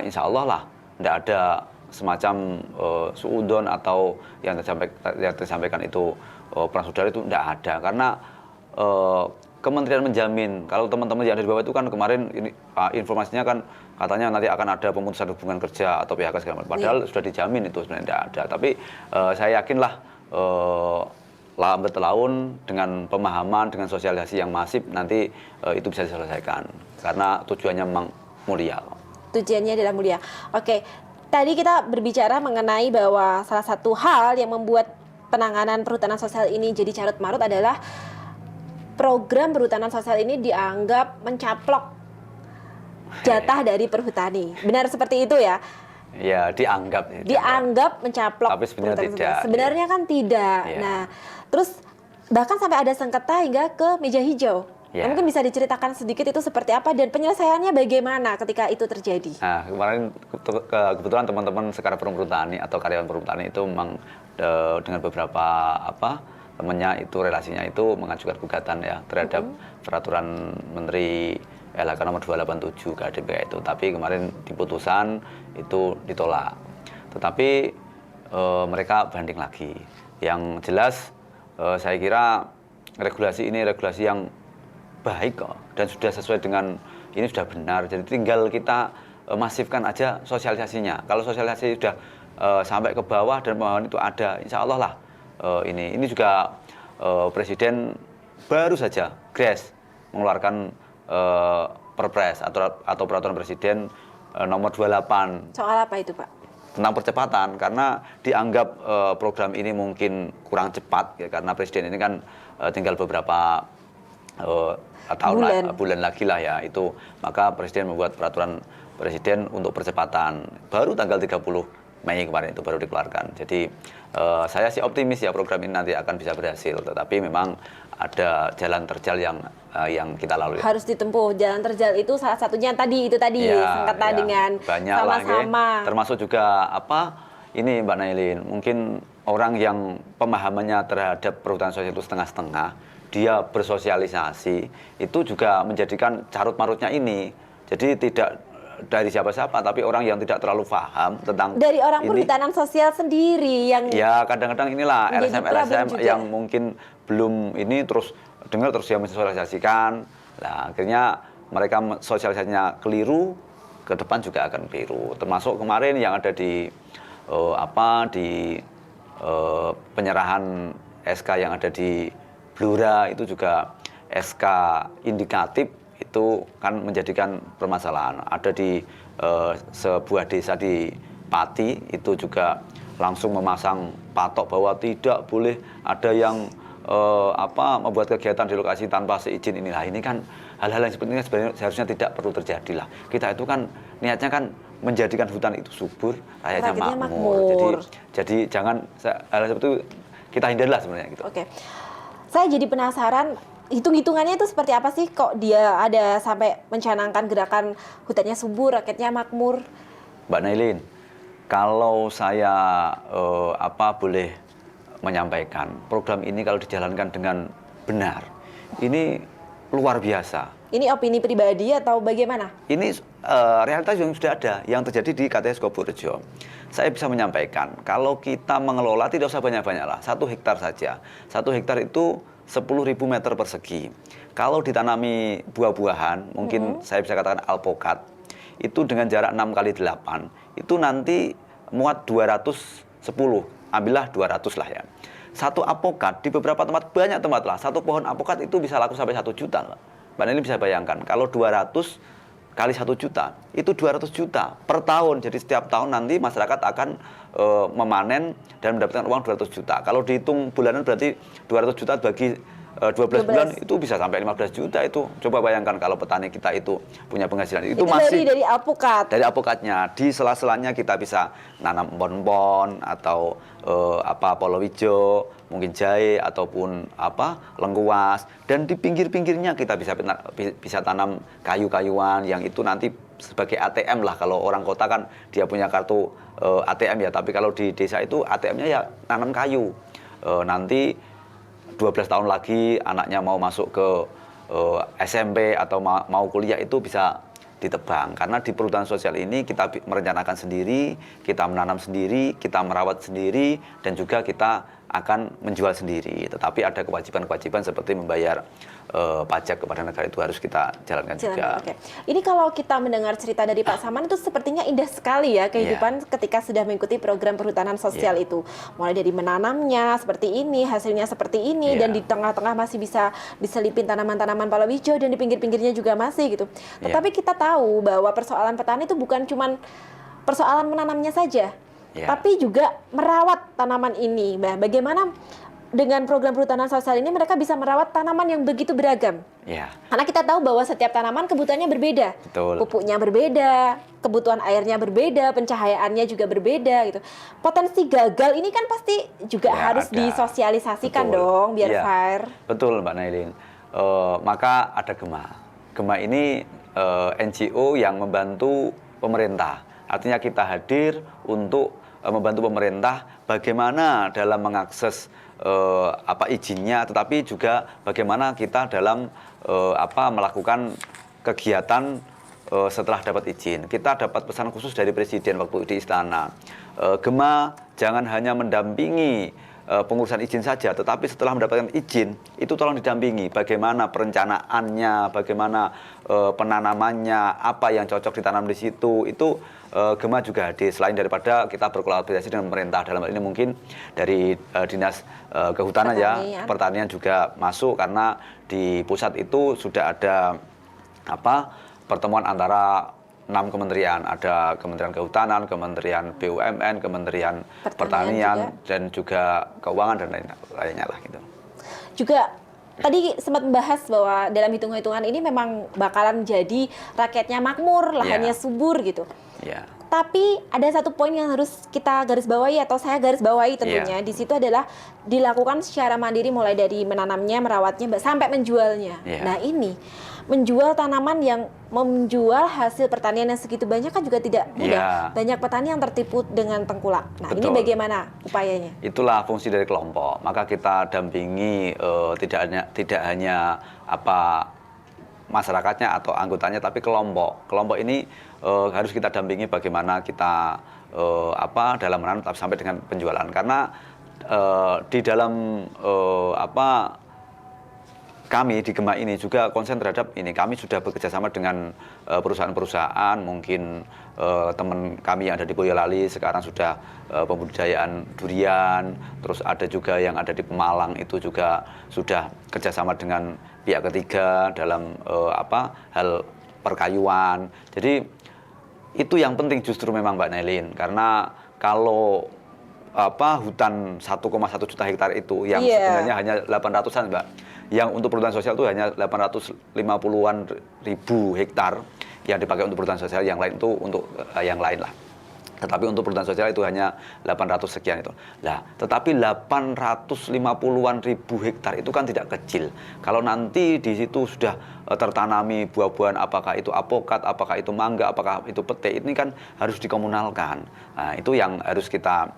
insya Allah lah, tidak ada semacam suudon atau yang disampaikan itu perang saudara itu tidak ada, karena kementerian menjamin. Kalau teman-teman yang ada di bawah itu kan kemarin ini informasinya kan katanya nanti akan ada pemutusan hubungan kerja atau PHK segala macam. Padahal sudah dijamin itu sebenarnya tidak ada. Tapi saya yakinlah lambat laun dengan pemahaman, dengan sosialisasi yang masif nanti itu bisa diselesaikan. Karena tujuannya memang mulia.
Tujuannya adalah mulia. Oke, tadi kita berbicara mengenai bahwa salah satu hal yang membuat penanganan perhutanan sosial ini jadi carut marut adalah program perhutanan sosial ini dianggap mencaplok jatah dari perhutani. Benar seperti itu ya?
Ya, dianggap.
Dianggap mencaplok.
Tapi sebenarnya tidak.
Sebenarnya kan tidak.
Ya.
Nah, terus bahkan sampai ada sengketa hingga ke meja hijau.
Ya.
Mungkin bisa diceritakan sedikit itu seperti apa dan penyelesaiannya bagaimana ketika itu terjadi?
Nah, kemarin kebetulan teman-teman Sekar Perum Perhutani atau karyawan Perhutani itu memang dengan beberapa temannya itu relasinya itu mengajukan gugatan ya terhadap peraturan Menteri LHK nomor 287 KDPK itu. Tapi kemarin di putusan itu ditolak. Tetapi mereka banding lagi. Yang jelas saya kira regulasi ini regulasi yang baik kok dan sudah sesuai dengan ini sudah benar. Jadi tinggal kita masifkan aja sosialisasinya. Kalau sosialisasi sudah sampai ke bawah dan pemahaman itu ada, insya Allah lah ini juga Presiden baru saja Grace mengeluarkan Perpres atau peraturan Presiden nomor 28.
Soal apa itu, Pak?
Tentang percepatan, karena dianggap program ini mungkin kurang cepat ya, karena Presiden ini kan tinggal beberapa bulan lagi lah ya itu, maka Presiden membuat peraturan Presiden untuk percepatan baru tanggal 30 Mei kemarin itu baru dikeluarkan. Jadi saya sih optimis ya program ini nanti akan bisa berhasil, tetapi memang ada jalan terjal yang kita lalui.
Harus ditempuh jalan terjal itu salah satunya tadi
ya,
sengketa dengan sama-sama.
Termasuk juga ini Mbak Nailin, mungkin orang yang pemahamannya terhadap perhutanan sosial itu setengah-setengah, dia bersosialisasi itu juga menjadikan carut marutnya ini. Jadi tidak dari siapa-siapa, tapi orang yang tidak terlalu paham tentang
dari orang
ini,
perhutanan sosial sendiri yang
ya kadang-kadang inilah LSM yang mungkin belum ini terus dengar terus dia mensosialisasikan. Nah, akhirnya mereka sosialisasinya keliru, ke depan juga akan keliru. Termasuk kemarin yang ada di penyerahan SK yang ada di Blora itu juga SK indikatif itu kan menjadikan permasalahan. Ada di sebuah desa di Pati itu juga langsung memasang patok bahwa tidak boleh ada yang membuat kegiatan di lokasi tanpa seizin inilah. Ini kan hal-hal yang seperti ini sebenarnya seharusnya tidak perlu terjadi lah. Kita itu kan niatnya kan menjadikan hutan itu subur, rakyatnya makmur. Jadi jangan hal seperti itu kita hindarilah sebenarnya gitu.
Oke. Saya jadi penasaran, hitung-hitungannya itu seperti apa sih kok dia ada sampai mencanangkan gerakan hutannya subur, rakyatnya makmur?
Mbak Nailin, kalau saya boleh menyampaikan, program ini kalau dijalankan dengan benar, ini luar biasa.
Ini opini pribadi atau bagaimana?
Ini realitas yang sudah ada, yang terjadi di KTS Koborejo. Saya bisa menyampaikan, kalau kita mengelola tidak usah banyak-banyak lah, 1 hektar saja. 1 hektar itu 10.000 meter persegi. Kalau ditanami buah-buahan, mungkin saya bisa katakan alpukat, itu dengan jarak 6 kali 8, itu nanti muat 210, ambillah 200 lah ya. 1 alpukat di beberapa tempat, banyak tempat lah, 1 pohon alpukat itu bisa laku sampai 1 juta lah. Mbak Nini bisa bayangkan, kalau 200 kali 1 juta, itu 200 juta per tahun. Jadi setiap tahun nanti masyarakat akan memanen dan mendapatkan uang 200 juta. Kalau dihitung bulanan berarti 200 juta bagi 12 bulan itu bisa sampai 15 juta itu. Coba bayangkan kalau petani kita itu punya penghasilan. Itu masih
dari alpukat.
Dari alpukatnya. Di sela-selanya kita bisa nanam empon-empon atau palawija, mungkin jahe ataupun lengkuas, dan di pinggir-pinggirnya kita bisa tanam kayu-kayuan yang itu nanti sebagai ATM lah. Kalau orang kota kan dia punya kartu ATM ya, tapi kalau di desa itu ATM-nya ya nanam kayu. Nanti 12 tahun lagi anaknya mau masuk ke SMP atau mau kuliah itu bisa ditebang. Karena di perhutanan sosial ini kita merencanakan sendiri, kita menanam sendiri, kita merawat sendiri, dan juga kita akan menjual sendiri. Tetapi ada kewajiban-kewajiban seperti membayar pajak kepada negara, itu harus kita jalankan juga.
Oke. Ini kalau kita mendengar cerita dari Pak Saman itu sepertinya indah sekali ya kehidupan ketika sudah mengikuti program perhutanan sosial itu. Mulai dari menanamnya seperti ini, hasilnya seperti ini, dan di tengah-tengah masih bisa diselipin tanaman-tanaman palawija, dan di pinggir-pinggirnya juga masih gitu. Tetapi kita tahu bahwa persoalan petani itu bukan cuma persoalan menanamnya saja, tapi juga merawat tanaman ini. Bagaimana dengan program perhutanan sosial ini mereka bisa merawat tanaman yang begitu beragam? Karena kita tahu bahwa setiap tanaman kebutuhannya berbeda.
Betul.
Pupuknya berbeda, kebutuhan airnya berbeda, pencahayaannya juga berbeda gitu. Potensi gagal ini kan pasti juga harus disosialisasikan dong biar fair.
Betul Mbak Nailin. Maka ada GEMA. GEMA ini NGO yang membantu pemerintah. Artinya kita hadir untuk membantu pemerintah bagaimana dalam mengakses izinnya, tetapi juga bagaimana kita dalam melakukan kegiatan setelah dapat izin. Kita dapat pesan khusus dari Presiden waktu di istana. GEMA jangan hanya mendampingi pengurusan izin saja, tetapi setelah mendapatkan izin itu tolong didampingi bagaimana perencanaannya, bagaimana penanamannya, apa yang cocok ditanam di situ. Itu GEMA juga hadir, selain daripada kita berkolaborasi dengan pemerintah. Dalam hal ini mungkin dari Dinas Kehutanan Pertanian juga masuk, karena di pusat itu sudah ada pertemuan antara 6 kementerian, ada Kementerian Kehutanan, Kementerian BUMN, Kementerian Pertanian dan juga Keuangan dan lainnya lah gitu.
Juga tadi sempat membahas bahwa dalam hitung-hitungan ini memang bakalan jadi rakyatnya makmur, lahannya subur gitu. Tapi ada satu poin yang harus kita garis bawahi, atau saya garis bawahi tentunya. Di situ adalah dilakukan secara mandiri, mulai dari menanamnya, merawatnya, sampai menjualnya. Nah ini, menjual tanaman yang menjual hasil pertanian yang segitu banyak kan juga tidak mudah. Banyak petani yang tertipu dengan tengkulak. Nah ini bagaimana upayanya?
Itulah fungsi dari kelompok. Maka kita dampingi tidak hanya masyarakatnya atau anggotanya, tapi kelompok. Kelompok ini harus kita dampingi bagaimana kita dalam menanam sampai dengan penjualan. Karena di dalam kami di GEMA ini juga konsen terhadap ini. Kami sudah bekerja sama dengan perusahaan-perusahaan, mungkin teman kami yang ada di Boyolali sekarang sudah pembudidayaan durian, terus ada juga yang ada di Pemalang itu juga sudah kerjasama dengan pihak ketiga dalam hal perkayuan. Jadi itu yang penting justru memang Mbak Nailin, karena kalau hutan 1,1 juta hektar itu yang sebenarnya hanya 800-an Mbak, yang untuk perhutanan sosial itu hanya 850-an ribu hektar yang dipakai untuk perhutanan sosial, yang lain itu untuk yang lain lah. Tetapi untuk perhutanan sosial itu hanya 800 sekian itu. Nah, tetapi 850-an ribu hektar itu kan tidak kecil. Kalau nanti di situ sudah tertanami buah-buahan, apakah itu apokat, apakah itu mangga, apakah itu pete, ini kan harus dikomunalkan. Nah, itu yang harus kita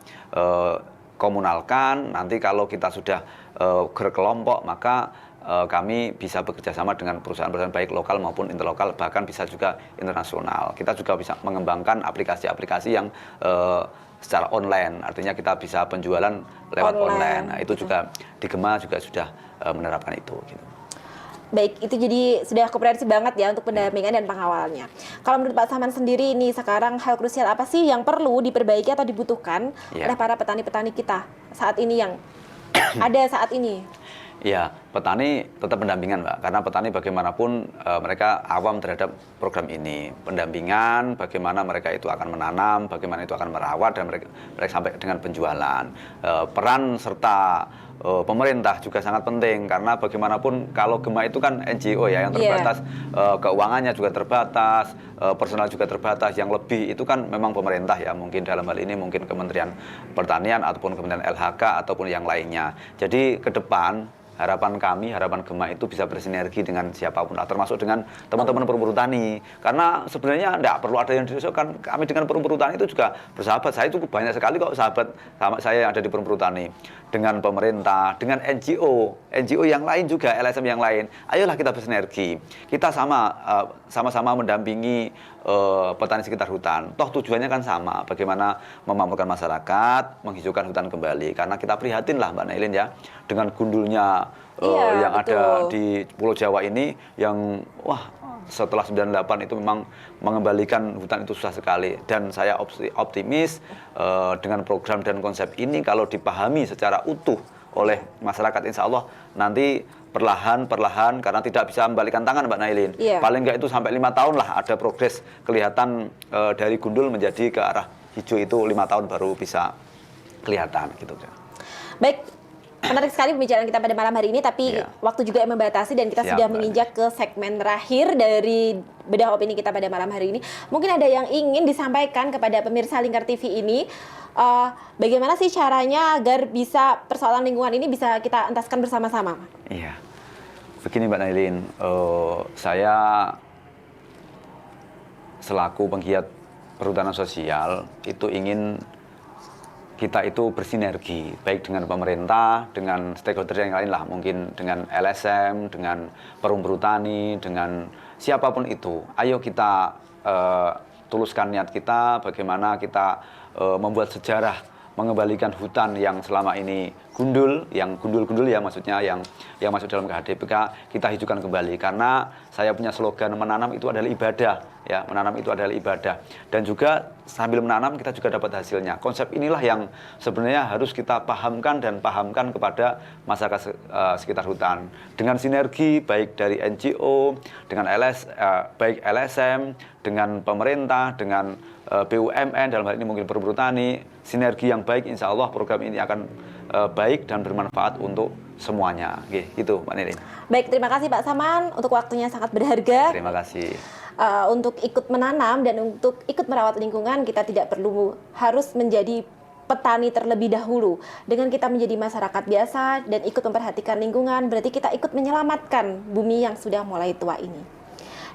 komunalkan. Nanti kalau kita sudah berkelompok, maka kami bisa bekerja sama dengan perusahaan-perusahaan baik lokal maupun interlokal, bahkan bisa juga internasional. Kita juga bisa mengembangkan aplikasi-aplikasi yang secara online, artinya kita bisa penjualan lewat online. Nah, itu juga di GEMA juga sudah menerapkan itu. Gitu.
Baik, itu jadi sudah komprehensif banget ya untuk pendampingan dan pengawalannya. Kalau menurut Pak Saman sendiri ini sekarang hal krusial apa sih yang perlu diperbaiki atau dibutuhkan oleh para petani-petani kita saat ini yang ada saat ini?
Ya, petani tetap pendampingan Mbak, karena petani bagaimanapun mereka awam terhadap program ini. Pendampingan, bagaimana mereka itu akan menanam, bagaimana itu akan merawat, dan mereka sampai dengan penjualan. Peran serta pemerintah juga sangat penting, karena bagaimanapun kalau GEMA itu kan NGO ya, yang terbatas, keuangannya juga terbatas, personal juga terbatas, yang lebih itu kan memang pemerintah ya, mungkin dalam hal ini mungkin Kementerian Pertanian ataupun Kementerian LHK ataupun yang lainnya. Jadi ke depan harapan kami, harapan Gema itu bisa bersinergi dengan siapapun lah, termasuk dengan teman-teman perumput tani. Karena sebenarnya tidak perlu ada yang dirisaukan. Kami dengan perumput tani itu juga bersahabat. Saya cukup banyak sekali kok sahabat sama saya yang ada di perumput tani. Dengan pemerintah, dengan NGO yang lain juga, LSM yang lain. Ayolah kita bersinergi. Kita sama-sama mendampingi petani sekitar hutan. Toh tujuannya kan sama, bagaimana memakmurkan masyarakat, menghijaukan hutan kembali. Karena kita prihatin lah Mbak Nailin ya, dengan gundulnya yang ada di Pulau Jawa ini, yang setelah 98 itu memang mengembalikan hutan itu susah sekali. Dan saya optimis dengan program dan konsep ini kalau dipahami secara utuh oleh masyarakat, insya Allah nanti perlahan karena tidak bisa membalikan tangan Mbak Nailin. Paling enggak itu sampai 5 tahun lah ada progres kelihatan dari gundul menjadi ke arah hijau itu 5 tahun baru bisa kelihatan gitu.
Baik, menarik sekali pembicaraan kita pada malam hari ini, tapi waktu juga yang membatasi dan kita sudah menginjak ke segmen terakhir dari bedah opini kita pada malam hari ini. Mungkin ada yang ingin disampaikan kepada pemirsa Lingkar TV ini, bagaimana sih caranya agar bisa persoalan lingkungan ini bisa kita entaskan bersama-sama?
Iya, begini Mbak Nailin, saya selaku penggiat perhutanan sosial itu ingin kita itu bersinergi, baik dengan pemerintah, dengan stakeholder yang lain lah, mungkin dengan LSM, dengan perumput tani, dengan siapapun itu. Ayo kita tuluskan niat kita, bagaimana kita membuat sejarah, mengembalikan hutan yang selama ini gundul, yang gundul-gundul ya maksudnya, yang masuk dalam KHDPK, kita hijaukan kembali. Karena saya punya slogan, menanam itu adalah ibadah, ya, menanam itu adalah ibadah. Dan juga sambil menanam kita juga dapat hasilnya. Konsep inilah yang sebenarnya harus kita pahamkan kepada masyarakat sekitar hutan. Dengan sinergi baik dari NGO, dengan baik LSM, dengan pemerintah, dengan BUMN, dalam hal ini mungkin perumput tani, sinergi yang baik, insya Allah program ini akan baik dan bermanfaat untuk semuanya. Oke, gitu Mbak Nailin.
Baik, terima kasih Pak Saman untuk waktunya sangat berharga.
Terima kasih.
Untuk ikut menanam dan untuk ikut merawat lingkungan, kita tidak perlu harus menjadi petani terlebih dahulu. Dengan kita menjadi masyarakat biasa dan ikut memperhatikan lingkungan, berarti kita ikut menyelamatkan bumi yang sudah mulai tua ini.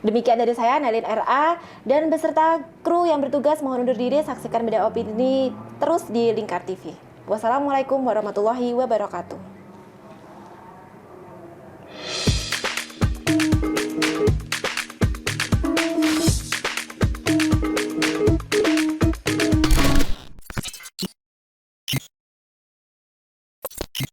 Demikian dari saya, Nailin RA, dan beserta kru yang bertugas mohon undur diri. Saksikan Bedah Opini terus di Lingkar TV. Wassalamualaikum warahmatullahi wabarakatuh.